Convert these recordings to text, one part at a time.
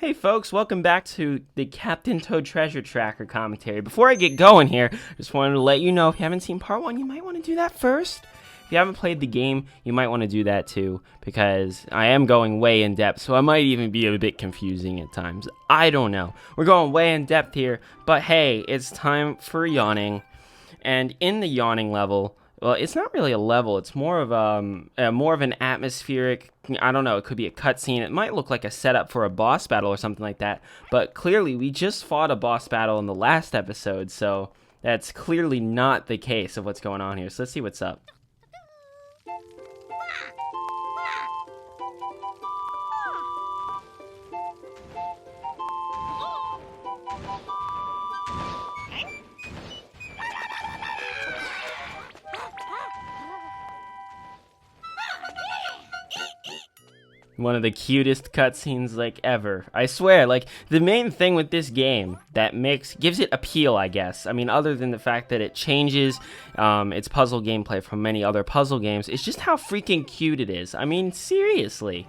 Hey folks, welcome back to the Captain Toad Treasure Tracker commentary. Before I get going here, just wanted to let you know if you haven't seen part 1, you might want to do that first. If you haven't played the game, you might want to do that too, because I am going way in depth, so I might even be a bit confusing at times. I don't know. We're going way in depth here, but hey, it's time for yawning. And in the yawning level, well, it's not really a level. It's more of an atmospheric. I don't know. It could be a cutscene. It might look like a setup for a boss battle or something like that. But clearly, we just fought a boss battle in the last episode, so that's clearly not the case of what's going on here. So let's see what's up. One of the cutest cutscenes like ever. I swear, like the main thing with this game that gives it appeal, I guess. I mean, other than the fact that it changes its puzzle gameplay from many other puzzle games, it's just how freaking cute it is. I mean, seriously.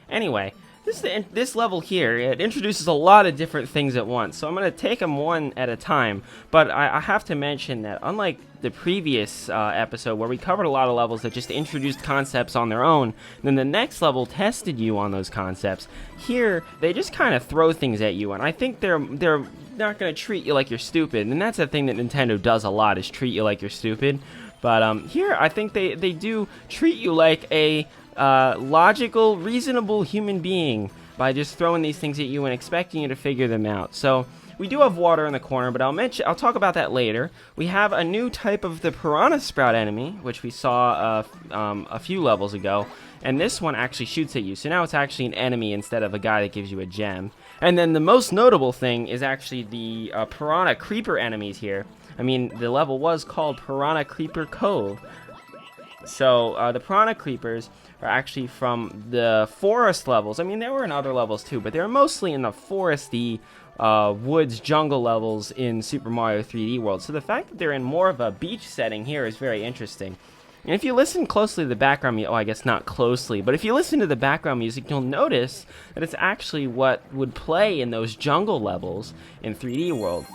Anyway, this level here, it introduces a lot of different things at once, so I'm going to take them one at a time. But I have to mention that unlike the previous episode where we covered a lot of levels that just introduced concepts on their own, then the next level tested you on those concepts. Here, they just kind of throw things at you, and I think they're not going to treat you like you're stupid, and that's the thing that Nintendo does a lot, is treat you like you're stupid. But here, I think they do treat you like a logical, reasonable human being by just throwing these things at you and expecting you to figure them out. So we do have water in the corner, but I'll talk about that later. We have a new type of the piranha sprout enemy, which we saw a few levels ago, and this one actually shoots at you. So now it's actually an enemy instead of a guy that gives you a gem. And then the most notable thing is actually the piranha creeper enemies here. I mean, the level was called Piranha Creeper Cove. So the piranha creepers are actually from the forest levels. I mean, there were in other levels too, but they're mostly in the foresty woods jungle levels in Super Mario 3D World. So the fact that they're in more of a beach setting here is very interesting. And if you listen closely to the background music, I guess not closely, but if you listen to the background music, you'll notice that it's actually what would play in those jungle levels in 3D World.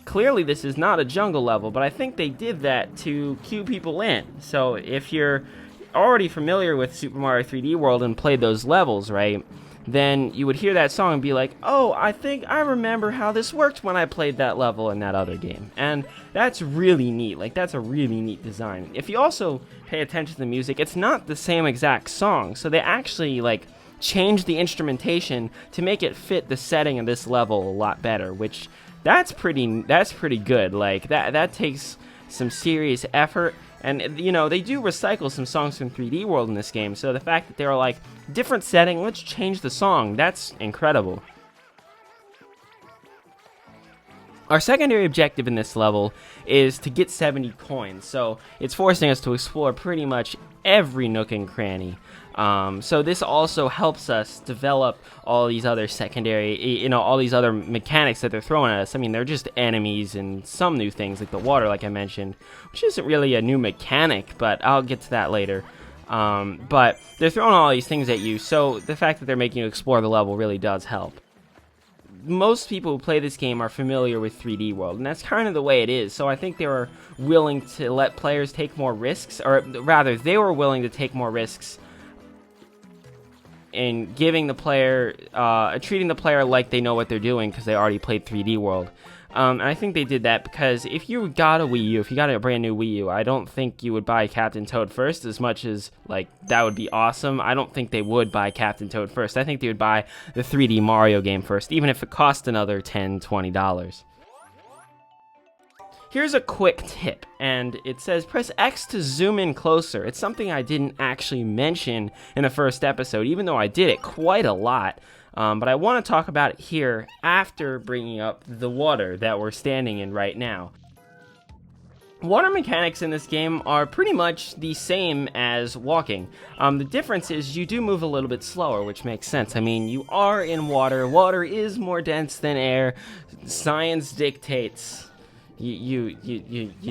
Clearly, this is not a jungle level, but I think they did that to cue people in. So if you're already familiar with Super Mario 3D World and played those levels, right, then you would hear that song and be like, oh, I think I remember how this worked when I played that level in that other game. And that's really neat. Like, that's a really neat design. If you also pay attention to the music, it's not the same exact song. So they actually, like, changed the instrumentation to make it fit the setting of this level a lot better, which that's pretty good. Like, that takes some serious effort. And, you know, they do recycle some songs from 3D World in this game, so the fact that they're like, different setting, let's change the song, that's incredible. Our secondary objective in this level is to get 70 coins, so it's forcing us to explore pretty much every nook and cranny. So this also helps us develop all these other secondary, all these other mechanics that they're throwing at us. I mean, they're just enemies and some new things, like the water, like I mentioned, which isn't really a new mechanic, but I'll get to that later. But they're throwing all these things at you, so the fact that they're making you explore the level really does help. Most people who play this game are familiar with 3D World, and that's kind of the way it is, so I think they were willing to let players take more risks, or rather, they were willing to take more risks in giving the player, treating the player like they know what they're doing because they already played 3D World. And I think they did that because if you got a Wii U, if you got a brand new Wii U, I don't think you would buy Captain Toad first, as much as, like, that would be awesome. I don't think they would buy Captain Toad first. I think they would buy the 3D Mario game first, even if it cost another $10, $20. Here's a quick tip, and it says press X to zoom in closer. It's something I didn't actually mention in the first episode, even though I did it quite a lot. But I want to talk about it here after bringing up the water that we're standing in right now. Water mechanics in this game are pretty much the same as walking. The difference is you do move a little bit slower, which makes sense. I mean, you are in water. Water is more dense than air. Science dictates. you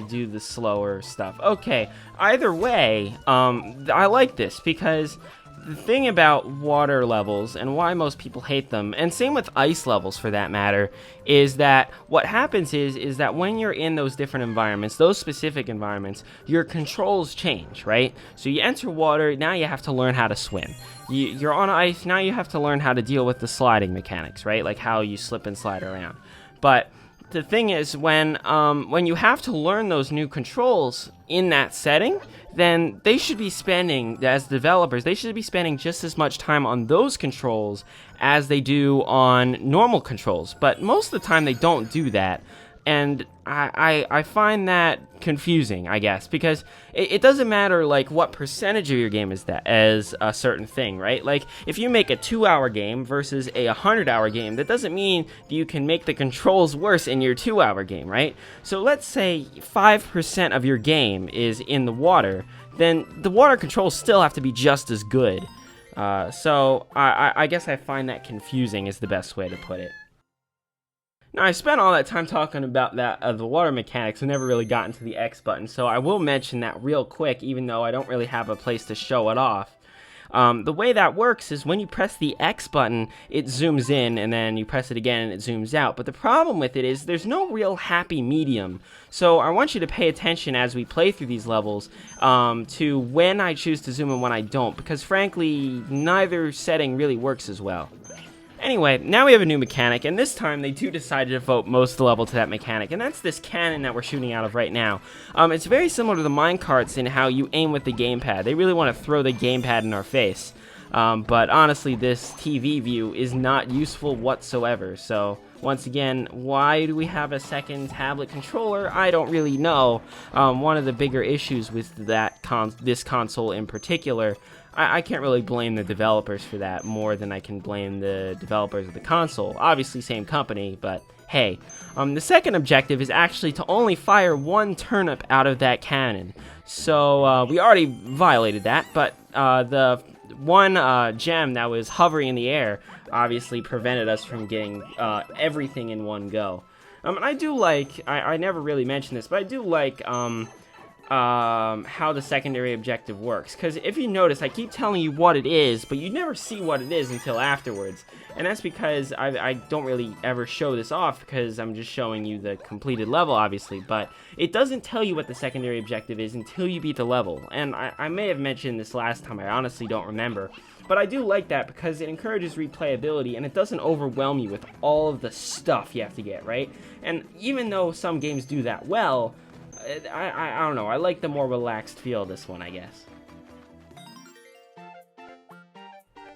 do the slower stuff. Okay, either way, I like this because the thing about water levels and why most people hate them, and same with ice levels for that matter, is that what happens is that when you're in those different environments, those specific environments, your controls change, right? So you enter water, now you have to learn how to swim. You're on ice, now you have to learn how to deal with the sliding mechanics, right? Like how you slip and slide around. But the thing is, when you have to learn those new controls in that setting, then they should be spending, as developers, they should be spending just as much time on those controls as they do on normal controls. But most of the time they don't do that. And I find that confusing, I guess, because it doesn't matter like what percentage of your game is that as a certain thing, right? Like if you make a 2-hour game versus a 100-hour game, that doesn't mean that you can make the controls worse in your 2-hour game, right? So let's say 5% of your game is in the water, then the water controls still have to be just as good. So I guess I find that confusing is the best way to put it. Now, I spent all that time talking about the water mechanics and never really got into the X button, so I will mention that real quick, even though I don't really have a place to show it off. The way that works is when you press the X button, it zooms in, and then you press it again and it zooms out. But the problem with it is there's no real happy medium. So I want you to pay attention as we play through these levels to when I choose to zoom and when I don't, because frankly, neither setting really works as well. Anyway, now we have a new mechanic, and this time they do decide to devote most of the level to that mechanic, and that's this cannon that we're shooting out of right now. It's very similar to the minecarts in how you aim with the gamepad. They really want to throw the gamepad in our face. But honestly, this TV view is not useful whatsoever. So, once again, why do we have a second tablet controller? I don't really know. One of the bigger issues with this console in particular, I can't really blame the developers for that more than I can blame the developers of the console. Obviously, same company, but hey. The second objective is actually to only fire one turnip out of that cannon. So, we already violated that, but the one gem that was hovering in the air obviously prevented us from getting everything in one go. And I do like, I never really mentioned this, but I do like how the secondary objective works, because if you notice, I keep telling you what it is, but you never see what it is until afterwards, and that's because I don't really ever show this off, because I'm just showing you the completed level, obviously, but it doesn't tell you what the secondary objective is until you beat the level, and I may have mentioned this last time, I honestly don't remember, but I do like that because it encourages replayability, and it doesn't overwhelm you with all of the stuff you have to get, right? And even though some games do that well, I don't know, I like the more relaxed feel of this one, I guess.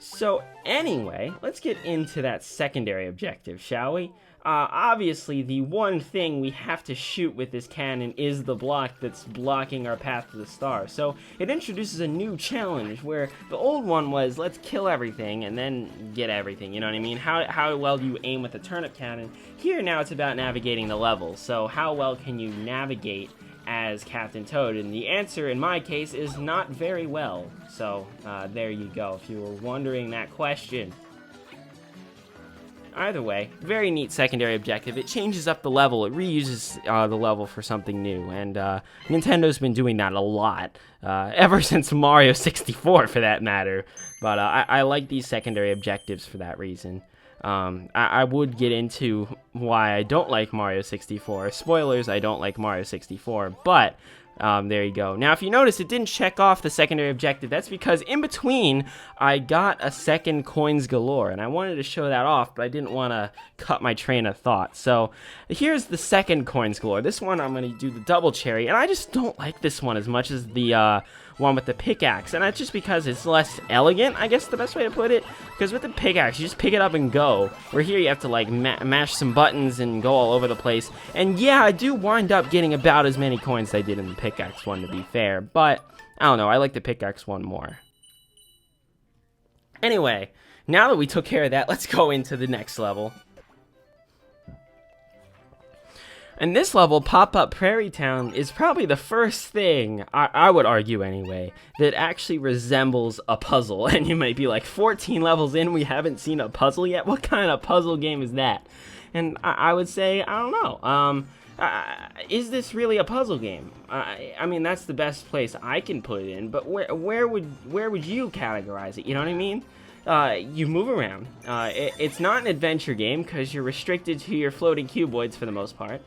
So anyway, let's get into that secondary objective, shall we? Obviously, the one thing we have to shoot with this cannon is the block that's blocking our path to the star. So it introduces a new challenge where the old one was, let's kill everything and then get everything, you know what I mean? How well do you aim with a turnip cannon? Here now it's about navigating the level. So how well can you navigate as Captain Toad? And the answer in my case is not very well. So there you go, if you were wondering that question. Either way, very neat secondary objective. It changes up the level. It reuses the level for something new, and Nintendo's been doing that a lot, ever since Mario 64 for that matter. But I like these secondary objectives for that reason. I would get into why I don't like Mario 64. Spoilers, I don't like Mario 64, but there you go. Now, if you notice, it didn't check off the secondary objective. That's because in between, I got a second coins galore, and I wanted to show that off, but I didn't want to cut my train of thought. So here's the second coins galore. This one, I'm going to do the double cherry, and I just don't like this one as much as the one with the pickaxe, and that's just because it's less elegant, I guess the best way to put it, because with the pickaxe, you just pick it up and go, where here you have to like mash some buttons and go all over the place, and yeah, I do wind up getting about as many coins as I did in the pickaxe one, to be fair, but I don't know, I like the pickaxe one more. Anyway, now that we took care of that, let's go into the next level. And this level, Pop-Up Prairie Town, is probably the first thing, I would argue anyway, that actually resembles a puzzle. And you might be like, 14 levels in, we haven't seen a puzzle yet? What kind of puzzle game is that? And I would say, I don't know. is this really a puzzle game? I mean, that's the best place I can put it in, but where would you categorize it? You know what I mean? You move around. It's not an adventure game because you're restricted to your floating cuboids for the most part.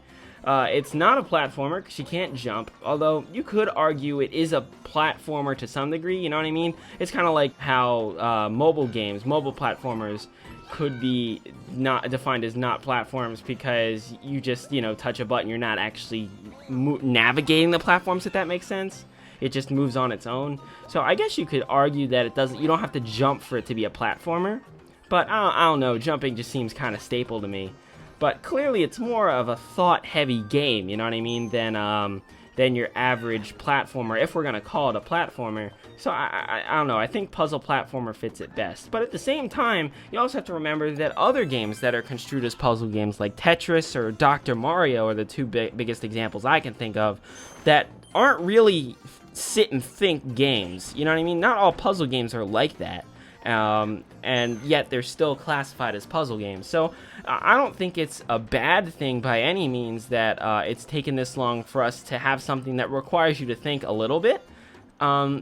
It's not a platformer because you can't jump, although you could argue it is a platformer to some degree, you know what I mean? It's kind of like how mobile platformers could be not defined as not platforms because you just, touch a button, you're not actually navigating the platforms, if that makes sense. It just moves on its own. So I guess you could argue that you don't have to jump for it to be a platformer, but I don't know, jumping just seems kind of staple to me. But clearly it's more of a thought-heavy game, you know what I mean, than your average platformer, if we're going to call it a platformer. So I don't know, I think puzzle platformer fits it best. But at the same time, you also have to remember that other games that are construed as puzzle games, like Tetris or Dr. Mario, are the two biggest examples I can think of, that aren't really sit and think games, you know what I mean? Not all puzzle games are like that. And yet they're still classified as puzzle games. So I don't think it's a bad thing by any means that it's taken this long for us to have something that requires you to think a little bit,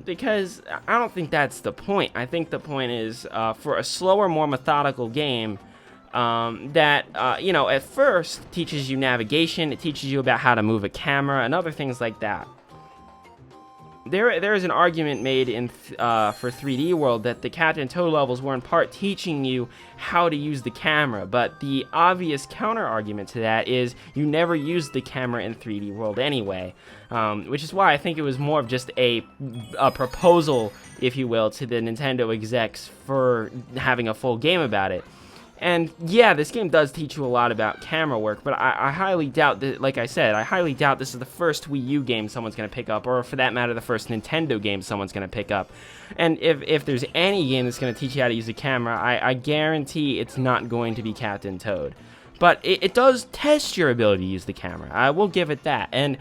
because I don't think that's the point. I think the point is for a slower, more methodical game that, at first teaches you navigation, it teaches you about how to move a camera and other things like that. There is an argument made in for 3D World that the Captain Toad levels were in part teaching you how to use the camera, but the obvious counter argument to that is you never used the camera in 3D World anyway, which is why I think it was more of just a proposal, if you will, to the Nintendo execs for having a full game about it. And yeah, this game does teach you a lot about camera work, but I highly doubt that, like I said, I highly doubt this is the first Wii U game someone's going to pick up, or for that matter, the first Nintendo game someone's going to pick up. And if there's any game that's going to teach you how to use a camera, I guarantee it's not going to be Captain Toad. But it does test your ability to use the camera. I will give it that. And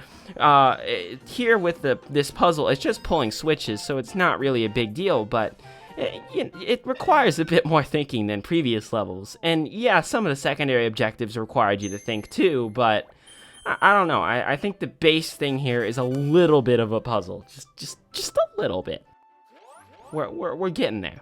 here with this puzzle, it's just pulling switches, so it's not really a big deal, but it requires a bit more thinking than previous levels. And yeah, some of the secondary objectives required you to think too, but I don't know. I think the base thing here is a little bit of a puzzle. Just a little bit. We're getting there.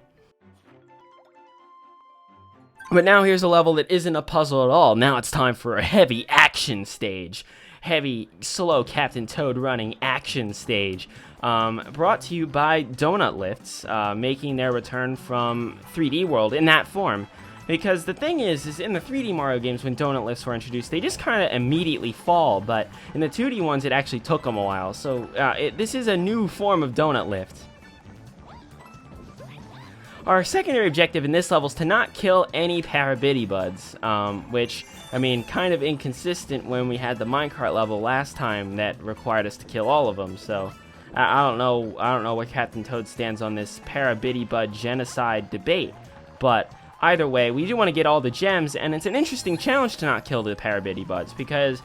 But now here's a level that isn't a puzzle at all. Now it's time for a heavy action stage. Heavy, slow Captain Toad running action stage. Brought to you by Donut Lifts, making their return from 3D World in that form. Because the thing is in the 3D Mario games, when Donut Lifts were introduced, they just kind of immediately fall, but in the 2D ones, it actually took them a while. So this is a new form of Donut Lift. Our secondary objective in this level is to not kill any Parabitty buds, which, I mean, kind of inconsistent when we had the minecart level last time that required us to kill all of them, so I don't know where Captain Toad stands on this Parabitty bud genocide debate, but either way, we do want to get all the gems, and it's an interesting challenge to not kill the Parabitty buds, because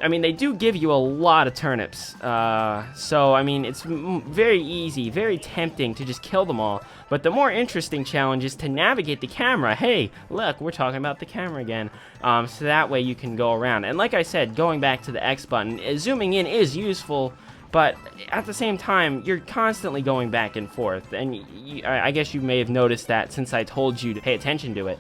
I mean, they do give you a lot of turnips, so, I mean, it's very easy, very tempting to just kill them all, but the more interesting challenge is to navigate the camera. Hey, look, we're talking about the camera again, so that way you can go around. And like I said, going back to the X button, zooming in is useful, but at the same time, you're constantly going back and forth, and I guess you may have noticed that since I told you to pay attention to it.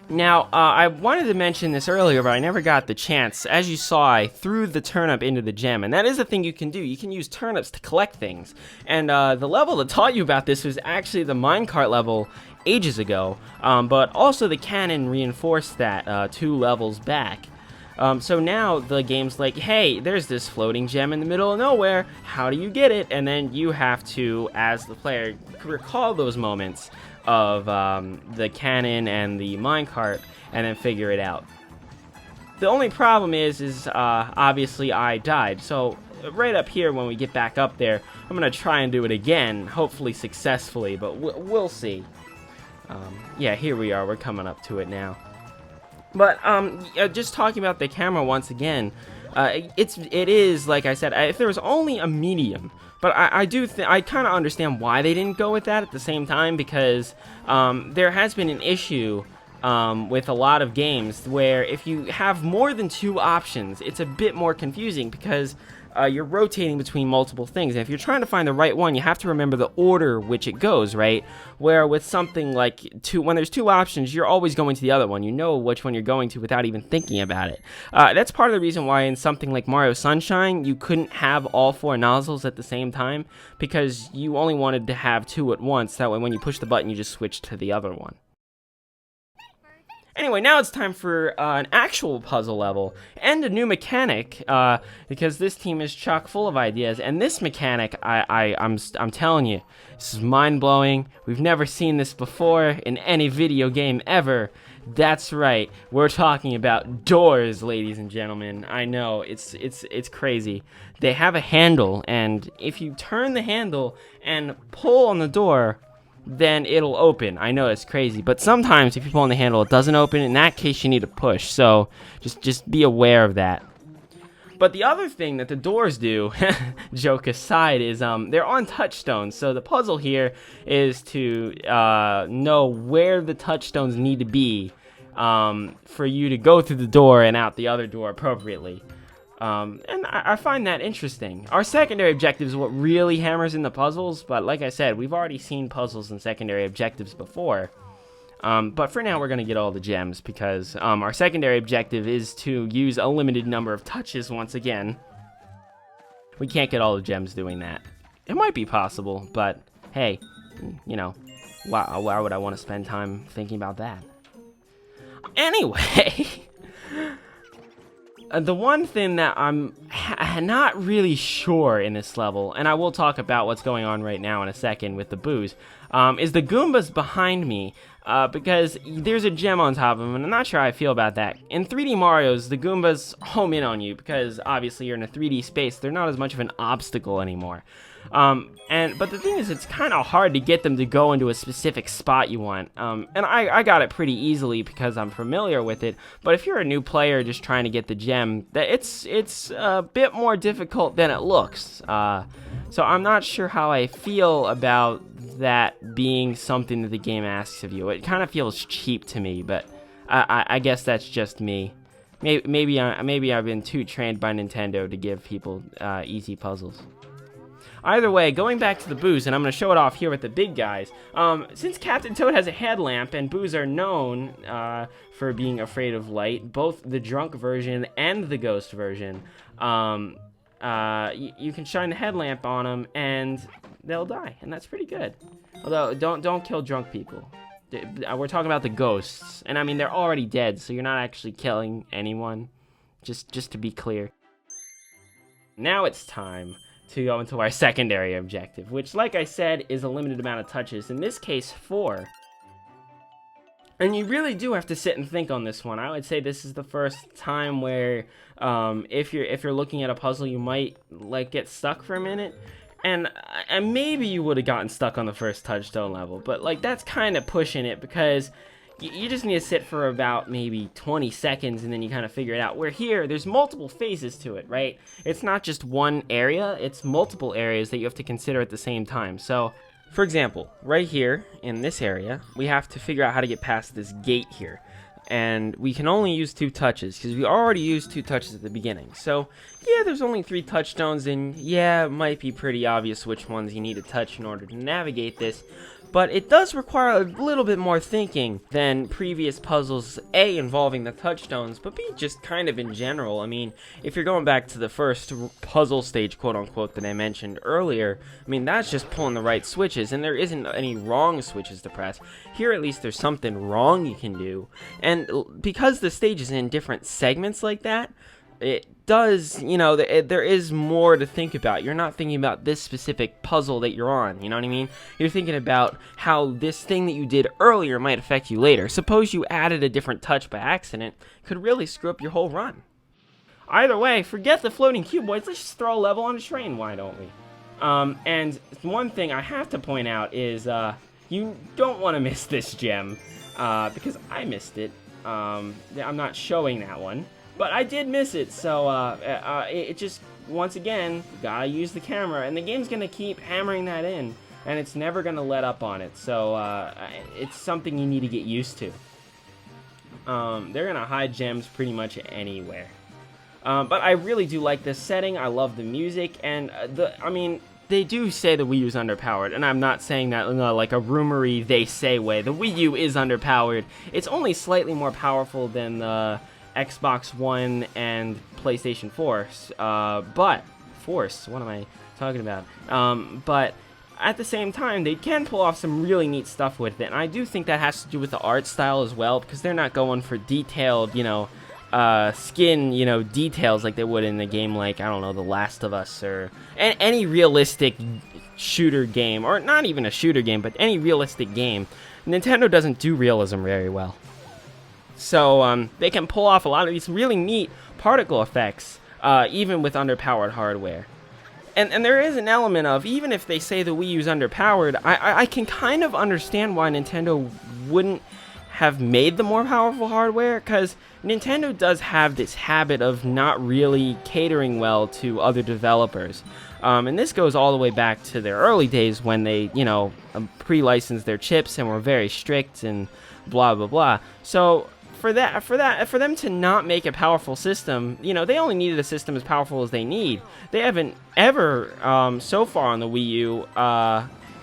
Now, I wanted to mention this earlier, but I never got the chance. As you saw, I threw the turnip into the gem, and that is a thing you can do. You can use turnips to collect things. And the level that taught you about this was actually the minecart level ages ago, but also the canon reinforced that 2 levels back. So now the game's like, hey, there's this floating gem in the middle of nowhere. How do you get it? And then you have to, as the player, recall those moments of the cannon and the minecart, and then figure it out. The only problem is obviously I died, so right up here when we get back up there, I'm gonna try and do it again, hopefully successfully, but we'll see. Yeah, here we are, we're coming up to it now. But just talking about the camera once again, it is, like I said, if there was only a medium, but I kind of understand why they didn't go with that at the same time, because there has been an issue with a lot of games, where if you have more than 2 options, it's a bit more confusing because you're rotating between multiple things. And if you're trying to find the right one, you have to remember the order which it goes, right? Where with something like when there's 2 options, you're always going to the other one. You know which one you're going to without even thinking about it. That's part of the reason why in something like Mario Sunshine, you couldn't have all 4 nozzles at the same time, because you only wanted to have 2 at once. That way when you push the button, you just switch to the other one. Anyway, now it's time for an actual puzzle level and a new mechanic, because this team is chock full of ideas. And this mechanic, I'm telling you, this is mind-blowing. We've never seen this before in any video game ever. That's right, we're talking about doors, ladies and gentlemen. I know, it's crazy. They have a handle, and if you turn the handle and pull on the door, then it'll open. I know it's crazy, but sometimes if you pull on the handle, it doesn't open. In that case, you need to push, so just be aware of that. But the other thing that the doors do, joke aside, is they're on touchstones. So the puzzle here is to know where the touchstones need to be for you to go through the door and out the other door appropriately. And I find that interesting. Our secondary objective is what really hammers in the puzzles, but like I said, we've already seen puzzles and secondary objectives before. But for now, we're going to get all the gems, because our secondary objective is to use a limited number of touches once again. We can't get all the gems doing that. It might be possible, but hey, you know, why would I want to spend time thinking about that? Anyway... The one thing that I'm not really sure in this level, and I will talk about what's going on right now in a second with the booze, is the Goombas behind me, because there's a gem on top of them, and I'm not sure how I feel about that. In 3D Marios, the Goombas home in on you, because obviously you're in a 3D space. They're not as much of an obstacle anymore. But the thing is, it's kind of hard to get them to go into a specific spot you want. And I got it pretty easily because I'm familiar with it. But if you're a new player just trying to get the gem, it's a bit more difficult than it looks. So I'm not sure how I feel about that being something that the game asks of you. It kind of feels cheap to me, but I guess that's just me. Maybe I've been too trained by Nintendo to give people easy puzzles. Either way, going back to the Boos, and I'm going to show it off here with the big guys. Since Captain Toad has a headlamp, and Boos are known for being afraid of light, both the drunk version and the ghost version, you can shine the headlamp on them, and they'll die, and that's pretty good. Although, don't kill drunk people. We're talking about the ghosts, and I mean, they're already dead, so you're not actually killing anyone, just to be clear. Now it's time to go into our secondary objective, which, like I said, is a limited amount of touches, in this case 4. And you really do have to sit and think on this one. I would say this is the first time where if you're looking at a puzzle, you might like get stuck for a minute, and maybe you would have gotten stuck on the first touchstone level, but like that's kind of pushing it, because you just need to sit for about maybe 20 seconds and then you kind of figure it out. Where here, there's multiple phases to it, right? It's not just one area, it's multiple areas that you have to consider at the same time. So, for example, right here in this area, we have to figure out how to get past this gate here. And we can only use 2 touches, because we already used 2 touches at the beginning. So, yeah, there's only 3 touchstones, and yeah, it might be pretty obvious which ones you need to touch in order to navigate this. But it does require a little bit more thinking than previous puzzles, A, involving the touchstones, but B, just kind of in general. I mean, if you're going back to the first puzzle stage, quote-unquote, that I mentioned earlier, I mean, that's just pulling the right switches, and there isn't any wrong switches to press. Here, at least, there's something wrong you can do. And because the stage is in different segments like that, it does, you know, there is more to think about. You're not thinking about this specific puzzle that you're on, you know what I mean? You're thinking about how this thing that you did earlier might affect you later. Suppose you added a different touch by accident, could really screw up your whole run. Either way, forget the floating cuboids, let's just throw a level on a train, why don't we? And one thing I have to point out is, you don't want to miss this gem, because I missed it. I'm not showing that one. But I did miss it, so it just, once again, gotta use the camera, and the game's gonna keep hammering that in, and it's never gonna let up on it, so it's something you need to get used to. They're gonna hide gems pretty much anywhere. But I really do like this setting. I love the music, and I mean, they do say the Wii U is underpowered, and I'm not saying that in like a rumory they say way. The Wii U is underpowered. It's only slightly more powerful than the Xbox One and PlayStation 4. But Force, what am I talking about? But at the same time, they can pull off some really neat stuff with it, and I do think that has to do with the art style as well, because they're not going for detailed, skin, details like they would in a game like, I don't know, The Last of Us, or any realistic shooter game, or not even a shooter game, but any realistic game. Nintendo doesn't do realism very well. So they can pull off a lot of these really neat particle effects, even with underpowered hardware. And there is an element of, even if they say the Wii U's underpowered, I can kind of understand why Nintendo wouldn't have made the more powerful hardware, because Nintendo does have this habit of not really catering well to other developers. And this goes all the way back to their early days when they, pre-licensed their chips and were very strict and blah, blah, blah. So for them to not make a powerful system, they only needed a system as powerful as they need. They haven't ever, so far on the Wii U,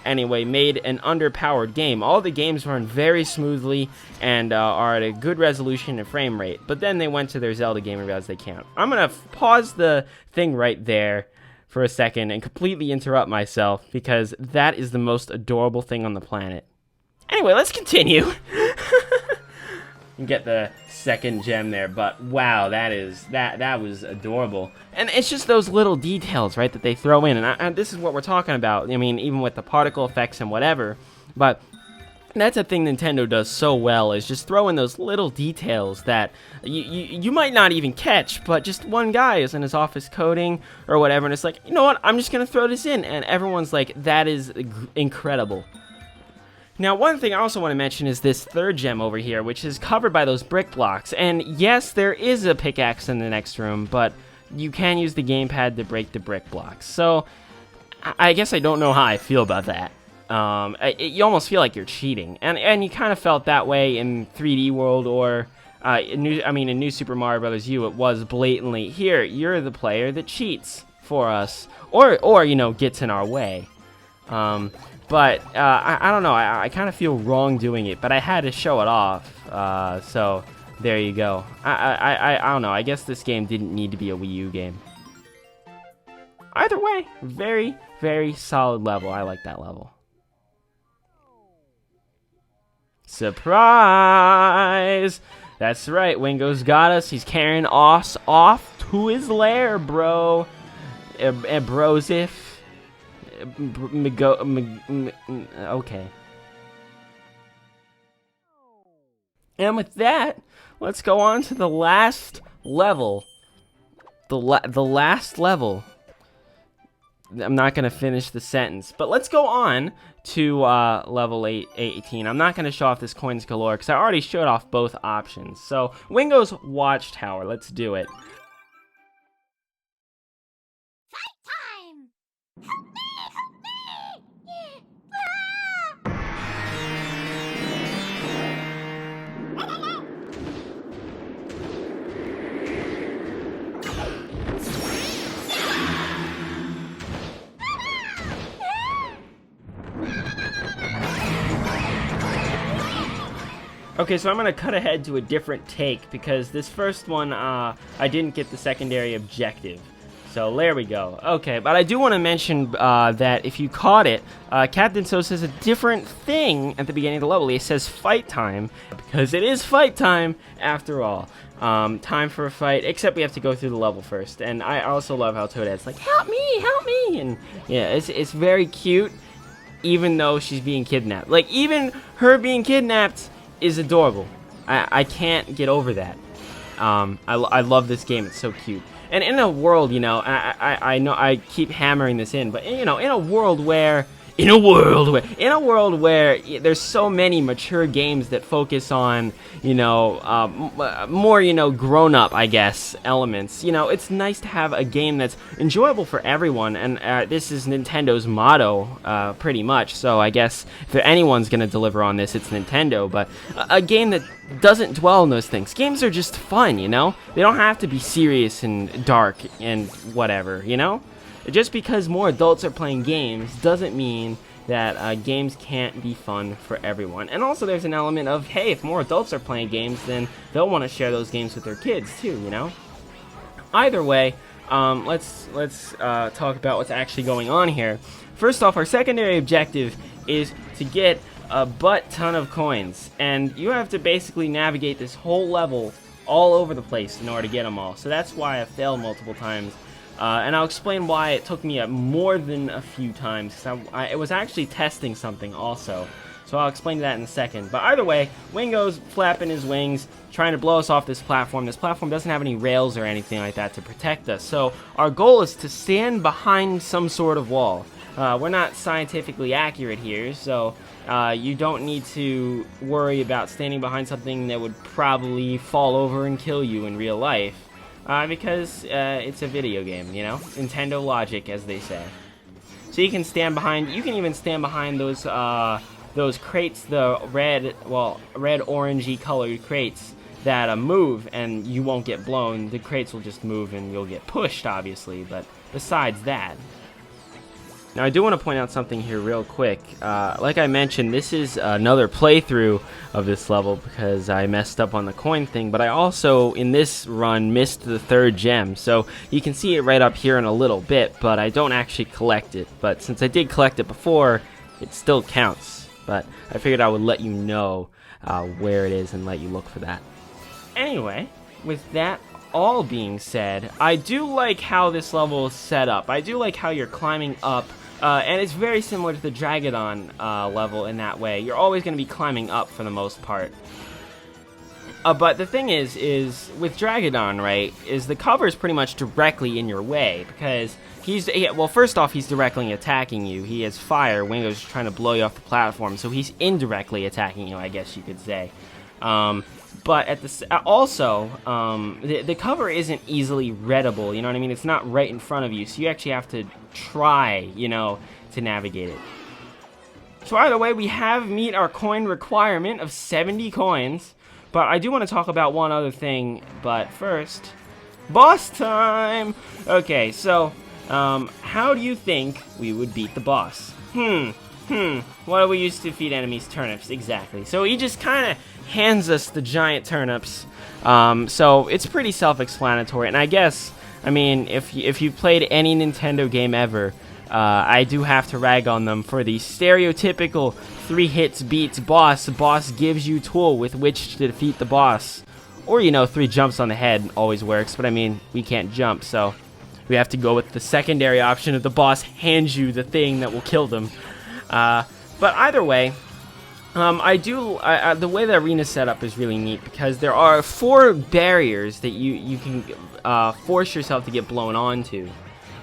anyway, made an underpowered game. All the games run very smoothly and are at a good resolution and frame rate. But then they went to their Zelda game and realized they can't. I'm going to pause the thing right there for a second and completely interrupt myself, because that is the most adorable thing on the planet. Anyway, let's continue. You get the second gem there, but wow, that was adorable. And it's just those little details, right, that they throw in, and this is what we're talking about. I mean, even with the particle effects and whatever, but that's a thing Nintendo does so well, is just throw in those little details that you might not even catch, but just one guy is in his office coding or whatever, and it's like, you know what, I'm just gonna throw this in, and everyone's like, that is incredible. Now, one thing I also want to mention is this third gem over here, which is covered by those brick blocks. And yes, there is a pickaxe in the next room, but you can use the gamepad to break the brick blocks. So, I guess I don't know how I feel about that. You almost feel like you're cheating. And you kind of felt that way in 3D World, or in New Super Mario Bros. U, it was blatantly, here, you're the player that cheats for us. Or gets in our way. But I don't know, I kind of feel wrong doing it, but I had to show it off, so there you go. I don't know, I guess this game didn't need to be a Wii U game. Either way, very, very solid level. I like that level. Surprise! That's right, Wingo's got us. He's carrying us off to his lair, bro. Brosif. Okay. And with that, let's go on to the last level. The last level. I'm not going to finish the sentence, but let's go on to level 18. I'm not going to show off this coins galore because I already showed off both options. So, Wingo's Watchtower. Let's do it. Okay, so I'm going to cut ahead to a different take, because this first one, I didn't get the secondary objective. So there we go. Okay, but I do want to mention that if you caught it, Captain So says a different thing at the beginning of the level. He says fight time, because it is fight time after all. Time for a fight, except we have to go through the level first. And I also love how Toadette's like, help me, and yeah, it's very cute, even though she's being kidnapped. Like, even her being kidnapped is adorable. I can't get over that. I love this game. It's so cute. And in a world, I know I keep hammering this in, but in a world where in a world where there's so many mature games that focus on, you know, more, you know, grown-up, I guess, elements, you know, it's nice to have a game that's enjoyable for everyone, and this is Nintendo's motto, pretty much. So I guess if anyone's gonna deliver on this, it's Nintendo. But a game that doesn't dwell on those things. Games are just fun, you know. They don't have to be serious and dark and whatever, you know. Just because more adults are playing games doesn't mean that games can't be fun for everyone. And also there's an element of, hey, if more adults are playing games, then they'll want to share those games with their kids too, you know? Either way, let's talk about what's actually going on here. First off, our secondary objective is to get a butt ton of coins. And you have to basically navigate this whole level all over the place in order to get them all. So that's why I failed multiple times. And I'll explain why it took me more than a few times, because I was actually testing something also. So I'll explain that in a second. But either way, Wingo's flapping his wings, trying to blow us off this platform. This platform doesn't have any rails or anything like that to protect us. So our goal is to stand behind some sort of wall. We're not scientifically accurate here, so you don't need to worry about standing behind something that would probably fall over and kill you in real life. Because it's a video game, you know? Nintendo logic, as they say. So you can stand behind, you can even stand behind those crates, the red, orangey colored crates that move, and you won't get blown. The crates will just move and you'll get pushed, obviously, but besides that. Now, I do want to point out something here real quick. Like I mentioned, this is another playthrough of this level because I messed up on the coin thing, but I also, in this run, missed the third gem. So you can see it right up here in a little bit, but I don't actually collect it. But since I did collect it before, it still counts. But I figured I would let you know where it is and let you look for that. Anyway, with that all being said, I do like how this level is set up. I do like how you're climbing up. And it's very similar to the Dragodon level in that way. You're always going to be climbing up for the most part. But the thing is with Dragodon, right, is the cover is pretty much directly in your way because well, first off, he's directly attacking you. He has fire. Wingo's trying to blow you off the platform, so he's indirectly attacking you, I guess you could say. But at the cover isn't easily readable, you know what I mean? It's not right in front of you, so you actually have to try, you know, to navigate it. So either way, we have meet our coin requirement of 70 coins, but I do want to talk about one other thing, but first, boss time! Okay, so, how do you think we would beat the boss? What do we use to feed enemies? Turnips, exactly. So he just kind of hands us the giant turnips. So it's pretty self-explanatory. And I guess, I mean, if you've played any Nintendo game ever, I do have to rag on them for the stereotypical 3 hits beats boss. The boss gives you tool with which to defeat the boss. Or, you know, 3 jumps on the head always works. But I mean, we can't jump, so we have to go with the secondary option of the boss hands you the thing that will kill them. But either way, the way the arena setup is really neat because there are 4 barriers that you can force yourself to get blown onto.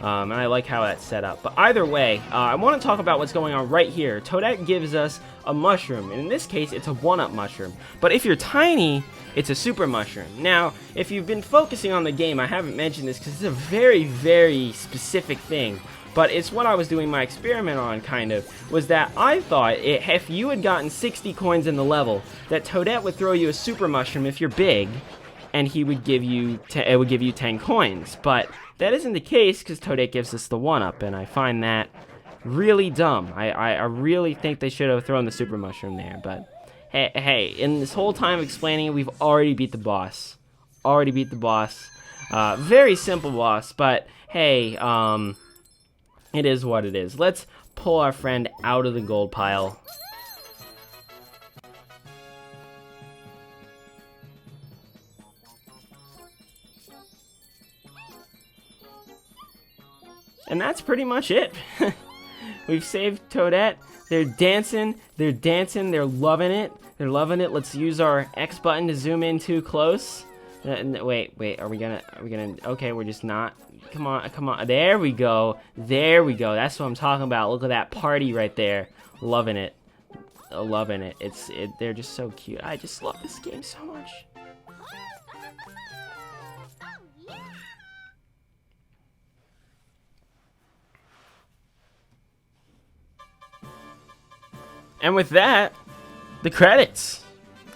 And I like how that's set up. But either way, I want to talk about what's going on right here. Toadette gives us a mushroom, and in this case, it's a 1-up mushroom. But if you're tiny, it's a super mushroom. Now, if you've been focusing on the game, I haven't mentioned this because it's a very, very specific thing. But it's what I was doing my experiment on, kind of, was that I thought if you had gotten 60 coins in the level, that Toadette would throw you a super mushroom if you're big, and he would give you it would give you 10 coins. But that isn't the case because Toadette gives us the 1-up, and I find that really dumb. I really think they should have thrown the super mushroom there. But hey, in this whole time explaining it, we've already beat the boss. Very simple boss, but hey, it is what it is. Let's pull our friend out of the gold pile. And that's pretty much it. We've saved Toadette. They're dancing, they're loving it. Let's use our X button to zoom in too close. Wait, are we gonna, okay, we're just not, come on, there we go, that's what I'm talking about. Look at that party right there, loving it, they're just so cute. I just love this game so much. And with that, the credits.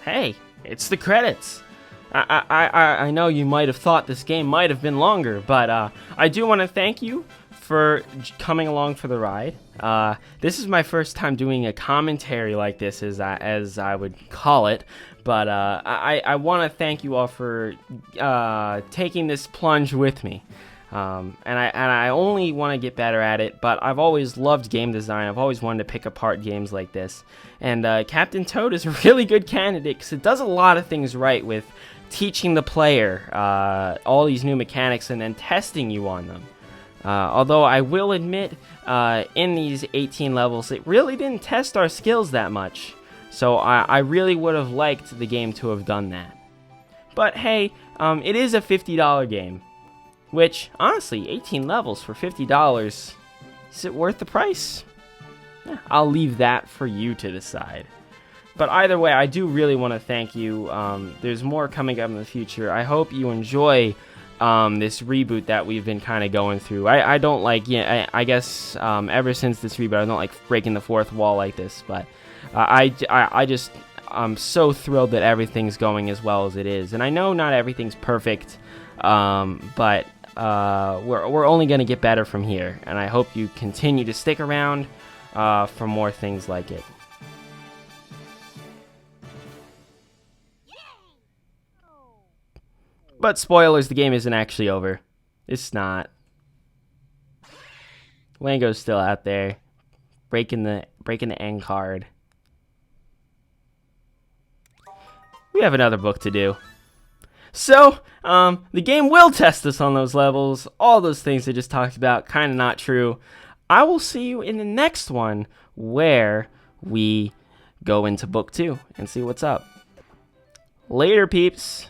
Hey, it's the credits. I know you might have thought this game might have been longer, but I do want to thank you for coming along for the ride. This is my first time doing a commentary like this, as I would call it. But I want to thank you all for taking this plunge with me. And I only want to get better at it, but I've always loved game design. I've always wanted to pick apart games like this. And Captain Toad is a really good candidate because it does a lot of things right with teaching the player all these new mechanics and then testing you on them. Although I will admit, in these 18 levels, it really didn't test our skills that much. So I really would have liked the game to have done that. But hey, it is a $50 game. Which, honestly, 18 levels for $50, is it worth the price? Yeah, I'll leave that for you to decide. But either way, I do really want to thank you. There's more coming up in the future. I hope you enjoy this reboot that we've been kind of going through. I don't like, I guess ever since this reboot, I don't like breaking the fourth wall like this. But I'm so thrilled that everything's going as well as it is. And I know not everything's perfect, but we're only going to get better from here, and I hope you continue to stick around for more things like it. But spoilers, the game isn't actually over. It's not. Wango's still out there, breaking the end card. We have another book to do. So, the game will test us on those levels. All those things I just talked about, kind of not true. I will see you in the next one where we go into book 2 and see what's up. Later, peeps.